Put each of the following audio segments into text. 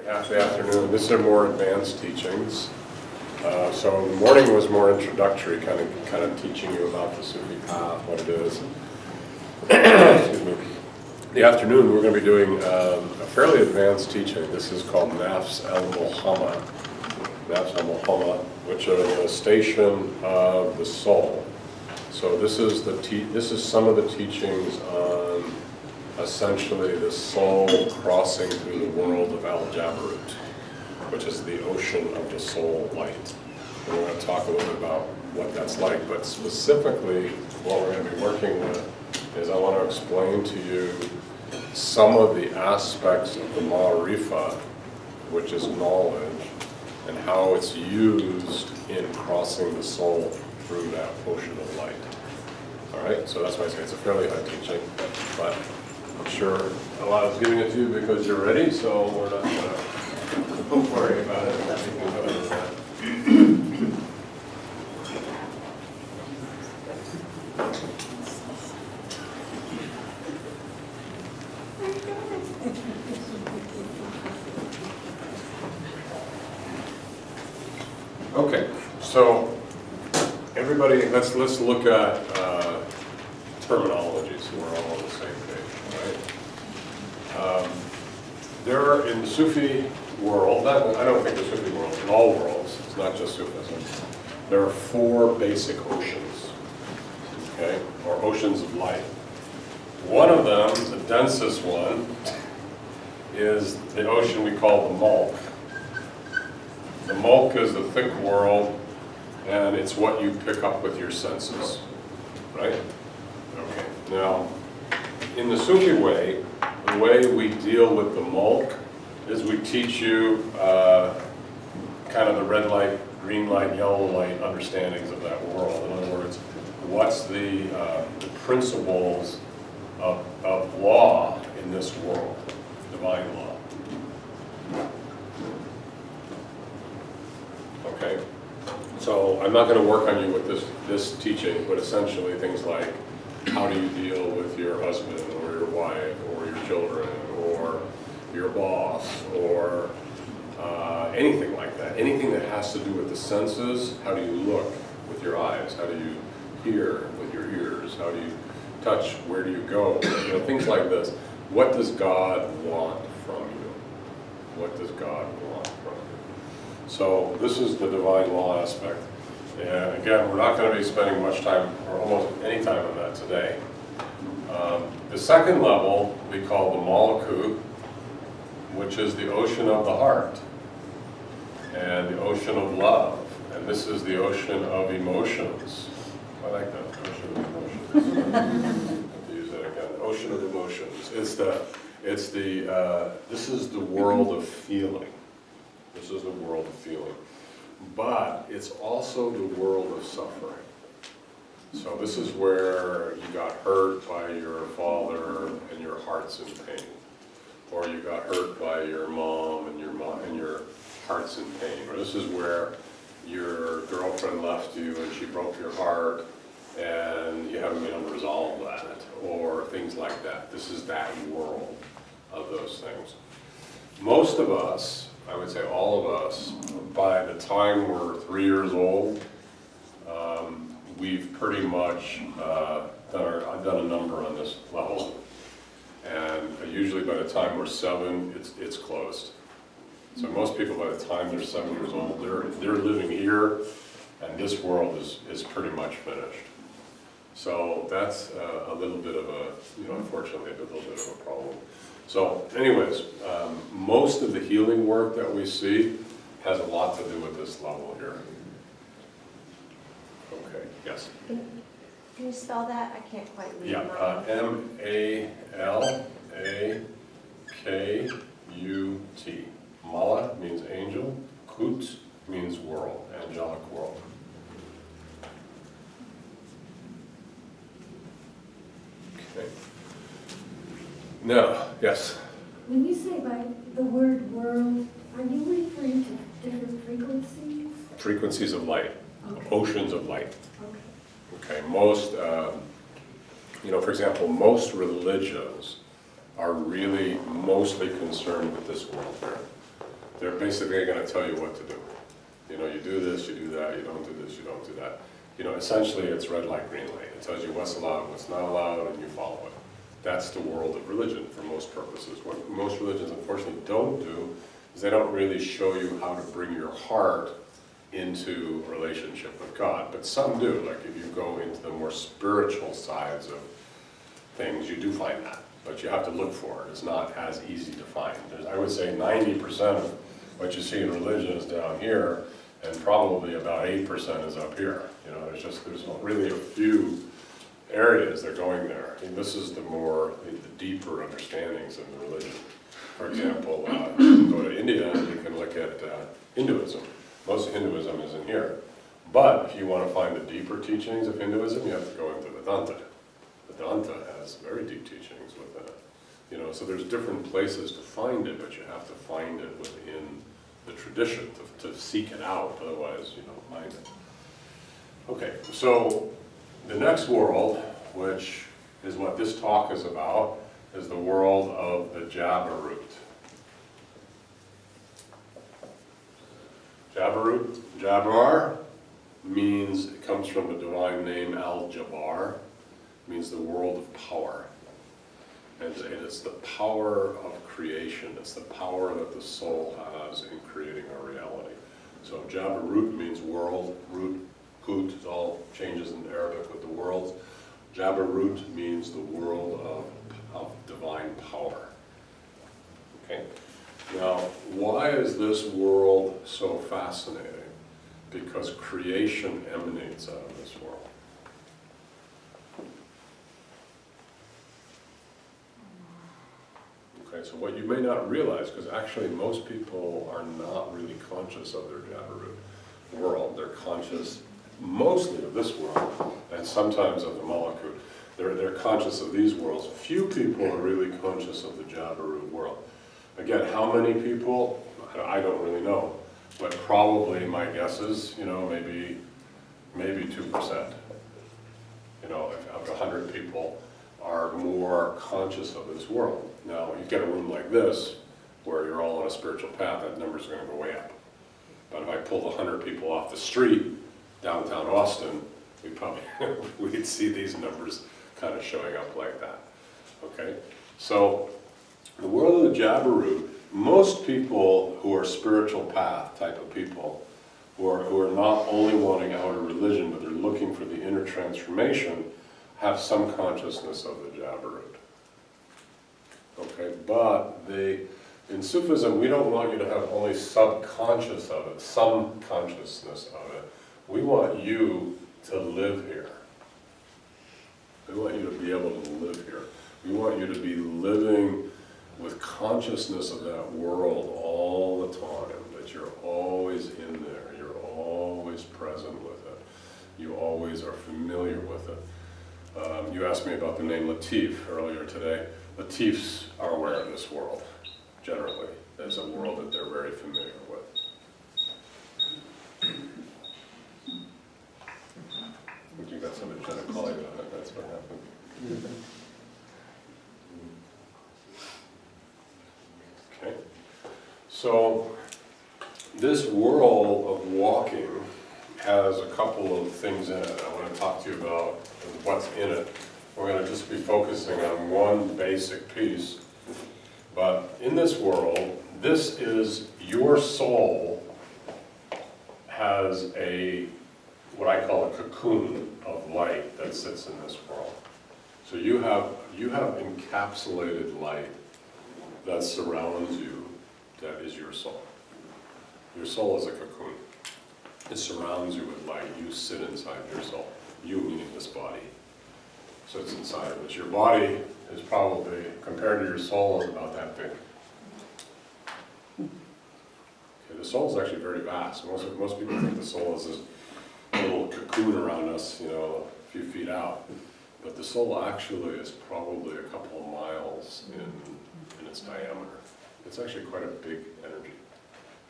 Jaffe afternoon. This are more advanced teachings. So the morning was more introductory, kind of teaching you about the Sufi path, what it is. Excuse me. The afternoon we're going to be doing a fairly advanced teaching. This is called Nafs al-Muhammad, which is a station of the soul. So this is some of the teachings on essentially the soul crossing through the world of Al-Jabarut, which is the ocean of the soul light. And we're going to talk a little bit about what that's like, but specifically what we're going to be working with is I want to explain to you some of the aspects of the Ma'arifa, which is knowledge, and how it's used in crossing the soul through that ocean of light. All right, so that's why I say it's a fairly high teaching, but I'm sure Allah is giving it to you because you're ready, so we're not going to worry about it. Okay, so everybody, let's look at terminology so we're all on the same page, right? There are, in the Sufi world, I don't think the Sufi world, in all worlds, it's not just Sufism, there are four basic oceans, okay, or oceans of light. One of them, the densest one, is the ocean we call the Mulk. The Mulk is the thick world, and it's what you pick up with your senses, right? Okay, now, in the Sufi way, the way we deal with the Mulk is we teach you kind of the red light, green light, yellow light understandings of that world. In other words, what's the principles of law in this world, divine law. Okay, so I'm not going to work on you with this teaching, but essentially things like how do you deal with your husband or your wife or your children or your boss or anything like that. Anything that has to do with the senses. How do you look with your eyes? How do you hear with your ears? How do you touch? Where do you go? You know, things like this. What does God want from you? What does God want from you? So this is the divine law aspect. And again, we're not going to be spending much time, or almost any time on that today. The second level we call the Malakut, which is the ocean of the heart, and the ocean of love. And this is the ocean of emotions. I like that, ocean of emotions. I have to use that again. Ocean of emotions. This is the world of feeling. This is the world of feeling. But it's also the world of suffering. So this is where you got hurt by your father and your heart's in pain. Or you got hurt by your mom and your heart's in pain. Or this is where your girlfriend left you and she broke your heart and you haven't been able to resolve that. Or things like that. This is that world of those things. Most of us, I would say all of us, by the time we're 3 years old, we've pretty much done a number on this level. And usually by the time we're 7, it's closed. So most people by the time they're 7 years old, they're living here, and this world is pretty much finished. So that's a little bit of a, unfortunately, a little bit of a problem. So anyways, most of the healing work that we see has a lot to do with this level here. Okay, yes? Can you spell that? I can't quite read Yeah, M-A-L-A-K-U-T. Mala means angel, Kut means world, angelic world. Okay. Now, yes? When you say by the word world, are you referring to different frequencies? Frequencies of light, Okay. oceans of light. Okay. Okay, most, for example, most religions are really mostly concerned with this world here. They're basically going to tell you what to do. You know, you do this, you do that, you don't do this, you don't do that. You know, essentially it's red light, green light. It tells you what's allowed, what's not allowed, and you follow it. That's the world of religion for most purposes. What most religions unfortunately don't do is they don't really show you how to bring your heart into a relationship with God. But some do. Like if you go into the more spiritual sides of things, you do find that. But you have to look for it. It's not as easy to find. I would say 90% of what you see in religion is down here, and probably about 8% is up here. You know, there's really a few areas that are going there. And this is the deeper understandings of the religion. For example, you go to India and you can look at Hinduism. Most of Hinduism is in here. But if you want to find the deeper teachings of Hinduism, you have to go into Vedanta. Vedanta has very deep teachings within it. You know, so there's different places to find it, but you have to find it within the tradition to seek it out. Otherwise, you don't find it. Okay, so the next world, which is what this talk is about, is the world of the Jabarut. Jabarut, Jabar, means, it comes from the divine name Al-Jabbar, means the world of power. And it's the power of creation. It's the power that the soul has in creating our reality. So Jabarut means world, root, Kut, it all changes in Arabic with the worlds. Jabarut means the world of divine power. Okay? Now, why is this world so fascinating? Because creation emanates out of this world. Okay, so what you may not realize, because actually most people are not really conscious of their Jabarut world. They're conscious mostly of this world, and sometimes of the Malakut. They're conscious of these worlds. Few people are really conscious of the Jabarut world. Again, how many people? I don't really know, but probably my guess is, you know, maybe 2%. You know, of 100 people are more conscious of this world. Now, you get a room like this, where you're all on a spiritual path, that number's going to go way up. But if I pulled 100 people off the street, downtown Austin, we'd see these numbers kind of showing up like that. Okay, so the world of the Jabarut, most people who are spiritual path type of people, who are not only wanting outer religion, but they're looking for the inner transformation, have some consciousness of the Jabarut. Okay, but in Sufism, we don't want you to have only subconscious of it, some consciousness of it. We want you to live here. We want you to be able to live here. We want you to be living with consciousness of that world all the time, that you're always in there, you're always present with it, you always are familiar with it. You asked me about the name Latif earlier today. Latifs are aware of this world, generally, as a world that they're very familiar with. I think you got somebody trying to call you on it, that's what happened. Okay, so this world of walking has a couple of things in it. I want to talk to you about what's in it. We're going to just be focusing on one basic piece. But in this world, this is your soul has what I call a cocoon of light that sits in this world. So you have encapsulated light that surrounds you, that is your soul. Your soul is a cocoon. It surrounds you with light. You sit inside your soul. You meaning this body sits inside of it. Your body is probably, compared to your soul, is about that big. Okay, the soul is actually very vast. Most people think the soul is this little cocoon around us, you know, a few feet out. But the soul actually is probably a couple of miles in its diameter. It's actually quite a big energy.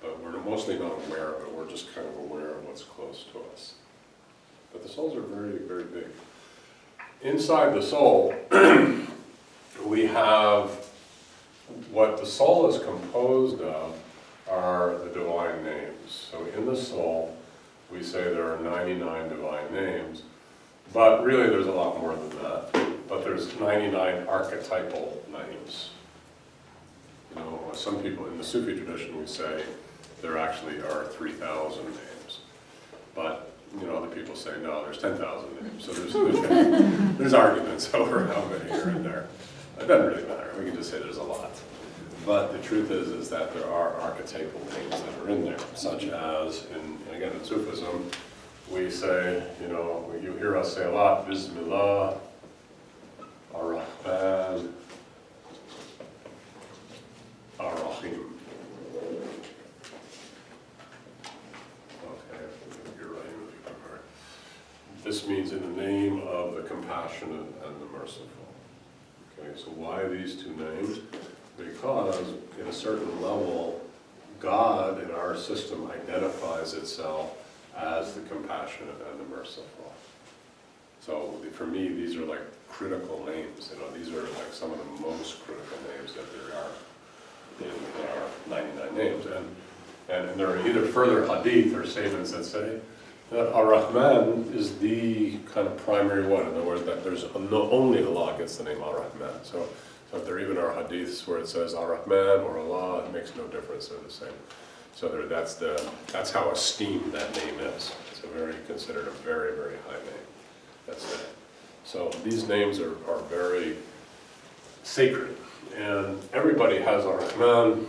But we're mostly not aware of it. We're just kind of aware of what's close to us. But the souls are very, very big. Inside the soul, we have what the soul is composed of are the soul, we say there are 99 divine names, but really there's a lot more than that. But there's 99 archetypal names. You know, some people in the Sufi tradition we say there actually are 3,000 names. But, you know, other people say, no, there's 10,000 names. So there's arguments over how many are in there. It doesn't really matter. We can just say there's a lot. But the truth is that there are archetypal names that are in there, such as, again, in Sufism, we say, you know, you hear us say a lot, Bismillah, Ar-Rahman, Ar-Rahim. Okay, you're right. This means in the name of the compassionate and the merciful. Okay, so why these two names? Because in a certain level, God in our system identifies itself as the compassionate and the merciful. So for me, these are like critical names. You know, these are like some of the most critical names that there are in our 99 names. And there are either further hadith or statements that say that Ar-Rahman is the kind of primary one. In other words, that there's only Allah gets the name Ar-Rahman. So if there even are hadiths where it says Ar-Rahman or Allah, it makes no difference, they're the same. So that's how esteemed that name is. It's considered a very, very high name. That's it. So these names are very sacred. And everybody has Ar-Rahman,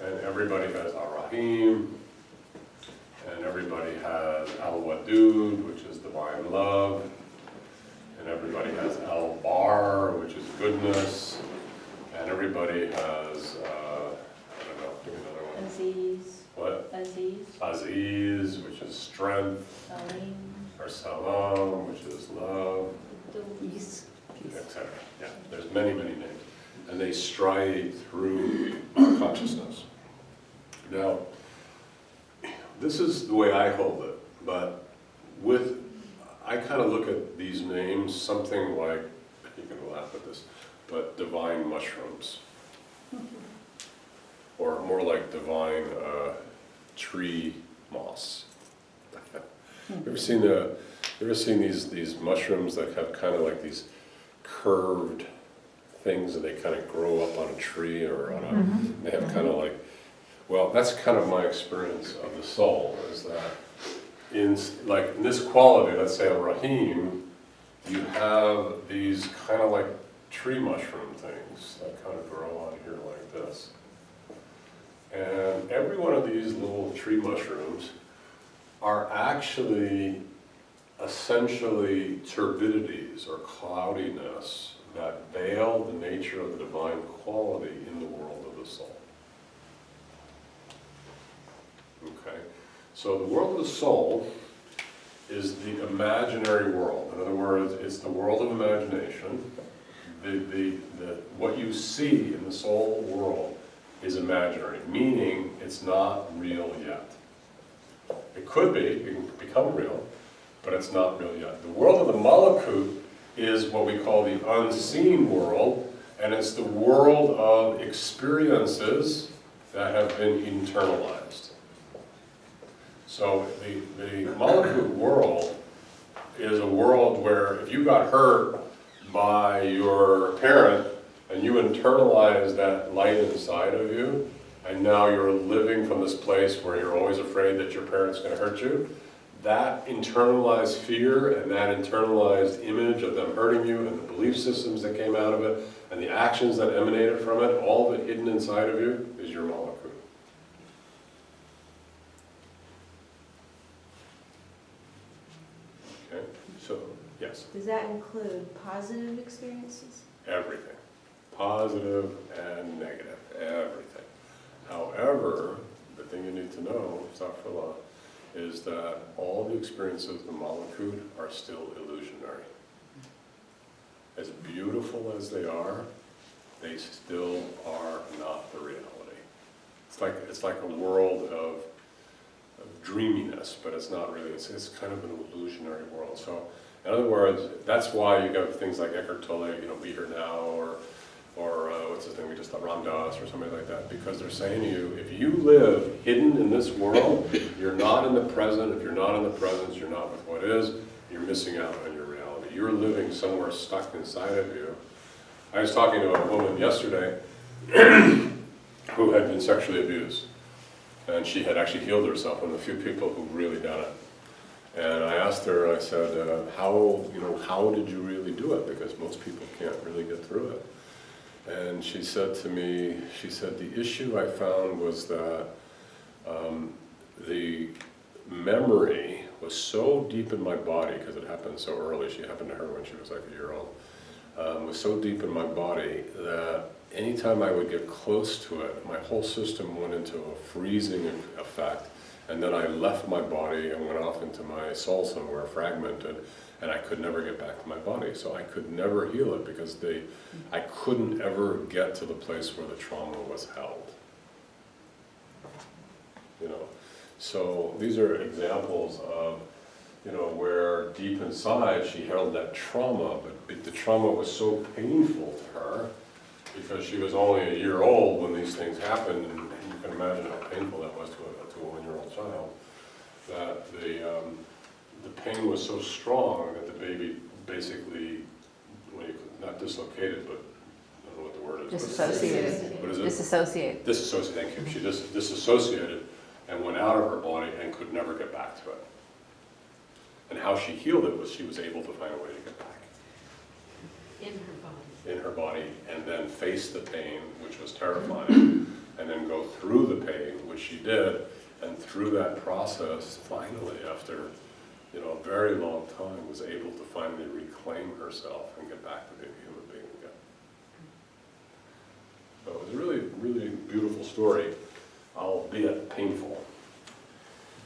and everybody has Ar-Rahim, and everybody has Al-Wadud, which is divine love, and everybody has Al-Bar, which is goodness, and everybody has, I don't know, give me another one. Aziz. What? Aziz. Aziz, which is strength, Salim. or Salam, which is love, Peace. etc. Yeah, there's many, many names. And they stride through our consciousness. Now, this is the way I hold it, but I kind of look at these names something like, you can laugh at this, but divine mushrooms. Or more like divine tree moss. You ever seen these mushrooms that have kind of like these curved things and they kind of grow up on a tree or on a, they have kind of like, well, that's kind of my experience of the soul, is that in this quality, let's say Al-Rahim, you have these kind of like tree mushroom things that kind of grow on here like this. And every one of these little tree mushrooms are actually essentially turbidities or cloudiness that veil the nature of the divine quality in the world of the soul. Okay? So the world of the soul is the imaginary world. In other words, it's the world of imagination. What you see in the soul world is imaginary, meaning it's not real yet. It could be, it can become real, but it's not real yet. The world of the malakut is what we call the unseen world, and it's the world of experiences that have been internalized. So the malakut world is a world where if you got hurt by your parent and you internalize that light inside of you, and now you're living from this place where you're always afraid that your parent's going to hurt you, that internalized fear and that internalized image of them hurting you and the belief systems that came out of it and the actions that emanated from it, all of it hidden inside of you, is your malakut. Okay, so, yes? Does that include positive experiences? Everything. Positive and negative, everything. However, the thing you need to know, Astaghfirullah, is that all the experiences of the malakut are still illusionary. As beautiful as they are, they still are not the reality. It's like a world of dreaminess, but it's not really. It's kind of an illusionary world. So, in other words, that's why you have things like Eckhart Tolle, Be Here Now, or or what's his name, we just thought Ram Dass or somebody like that, because they're saying to you, if you live hidden in this world, you're not in the present. If you're not in the present, you're not with what is, you're missing out on your reality. You're living somewhere stuck inside of you. I was talking to a woman yesterday who had been sexually abused, and she had actually healed herself, one of the few people who've really done it. And I asked her, I said, how did you really do it? Because most people can't really get through it. And she said to me, she said, the issue I found was that the memory was so deep in my body, because it happened so early, she happened to her when she was like a year old, was so deep in my body that anytime I would get close to it, my whole system went into a freezing effect, and then I left my body and went off into my soul somewhere, fragmented, and I could never get back to my body. So I could never heal it because I couldn't ever get to the place where the trauma was held. You know, so these are examples of, you know, where deep inside she held that trauma, but the trauma was so painful to her because she was only a year old when these things happened, and you can imagine how painful that was to a 1-year-old child, that the pain was so strong that the baby basically, not dislocated, but I don't know what the word is. Disassociated. What is it? Disassociate. Disassociated, thank you. She just disassociated and went out of her body and could never get back to it. And how she healed it was she was able to find a way to get back. In her body, and then face the pain, which was terrifying, and then go through the pain, which she did, and through that process, finally, after, you know, a very long time, was able to finally reclaim herself and get back to being a human being again. So it was a really, really beautiful story, albeit painful.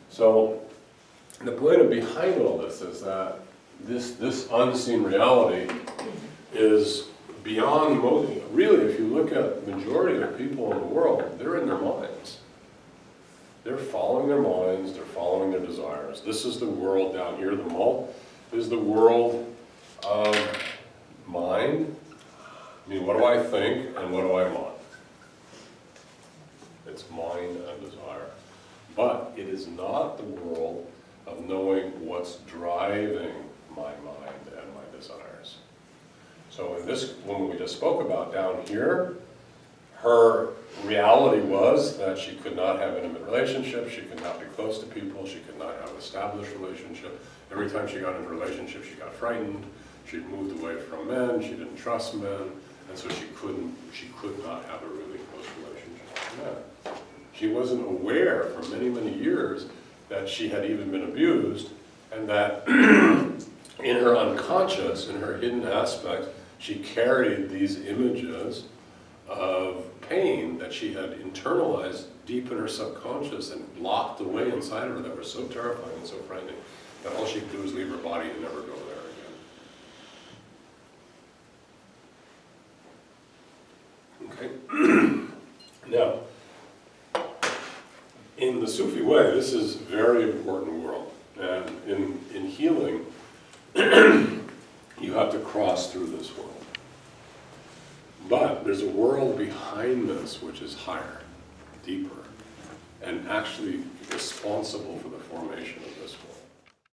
So the point behind all this is that this unseen reality is beyond most. Really, if you look at the majority of people in the world, they're in their minds. They're following their minds, they're following their desires. This is the world down here, the mall, is the world of mind. I mean, what do I think and what do I want? It's mind and desire. But it is not the world of knowing what's driving my mind and my desires. So in this woman we just spoke about down here, her reality was that she could not have intimate relationships, she could not be close to people, she could not have an established relationship. Every time she got into a relationship, she got frightened, she moved away from men, she didn't trust men, and so she could not have a really close relationship with men. She wasn't aware for many, many years that she had even been abused, and that in her unconscious, in her hidden aspects, she carried these images of pain that she had internalized deep in her subconscious and locked away inside of her that were so terrifying and so frightening that all she could do was leave her body and never go there again. Okay? Now, in the Sufi way, this is a very important world. And in healing, you have to cross through this world. But there's a world behind this which is higher, deeper, and actually responsible for the formation of this world.